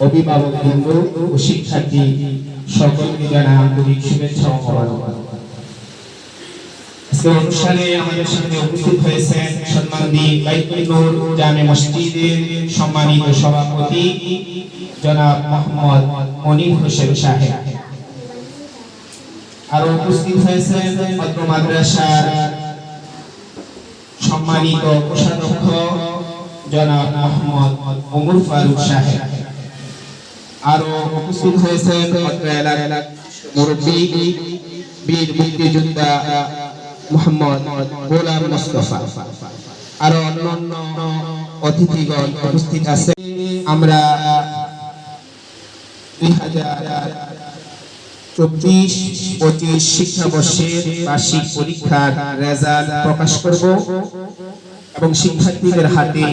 অভিভাবকবৃন্দ ও শিক্ষার্থী সকলকে জানাই আন্তরিক শুভেচ্ছা ও মোবারকবাদ। আজকের অনুষ্ঠানে আমাদের সামনে উপস্থিত হয়েছেন সম্মানী বাইতুল নূর জামে মসজিদের সম্মানিত সভাপতি জনাব মোহাম্মদ মনির হোসেন সাহেব। আরো উপস্থিত হয়েছেন অত্র মাদ্রাসার সম্মানিত কোষাধ্যক্ষ জনাব মোহাম্মদ ওমর ফারুক সাহেব। আরো উপস্থিত হয়েছেন অত্র এলাকার মুরব্বী বীর মুক্তিযোদ্ধা মোহাম্মদ গোলাম মুস্তাফা। আরো অন্যান্য অতিথিগণ উপস্থিত আছেন। আমরা 2024-25 শিক্ষাবর্ষের বার্ষিক পরীক্ষার রেজাল্ট প্রকাশ করব এবং শিক্ষার্থীদের হাতে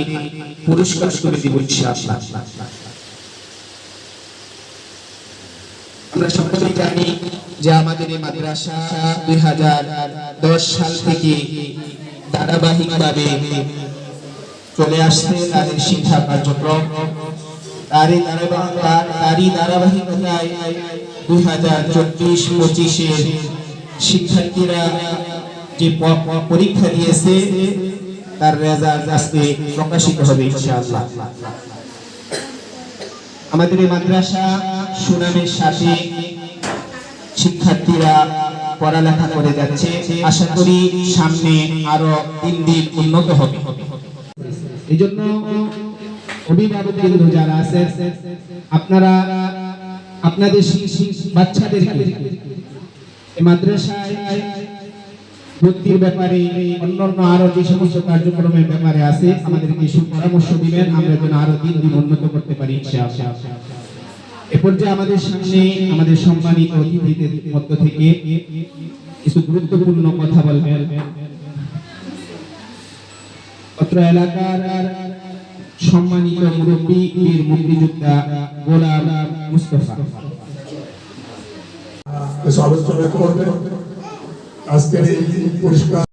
পুরস্কার তুলে দিব ইনশাআল্লাহ। আমরা সকলেই জানি যে আমাদের এই মাদ্রাসা 2010 সাল থেকে ধারাবাহিকভাবে চলে আসছে তাদের শিক্ষা কার্যক্রম। তারই ধারাবাহিকতায় 2024-25 শিক্ষার্থীরা যে পরীক্ষা দিয়েছে তার রেজাল্ট আজকে প্রকাশিত হবে ইনশাআল্লাহ। আমাদের এই মাদ্রাসা সুনামের সাথে শিক্ষার্থীরা পড়ালেখা করে যাচ্ছে। আশা করি সামনে আরো দিন উন্নত হবে। এই জন্য অভিভাবকবৃন্দ যারা আছেন, আপনারা আপনাদের বাচ্চাদেরকে মাদ্রাসায় ভর্তির ব্যাপারে অন্যান্য আরো যে সমস্ত কার্যক্রমের ব্যাপারে আছে আমাদেরকে সুপরামর্শ দিবেন, আমরা যেন আরো দিন উন্নত করতে পারি ইনশাআল্লাহ। এ পর্যায়ে আমাদের সামনে আমাদের সম্মানিত অতিথিদের মধ্য থেকে কিছু গুরুত্বপূর্ণ কথা বলবেন অত্র এলাকার সম্মানিত মুরব্বী বীর মুক্তিযোদ্ধা গোলাম মুস্তাফা। আজকের এই পুরস্কার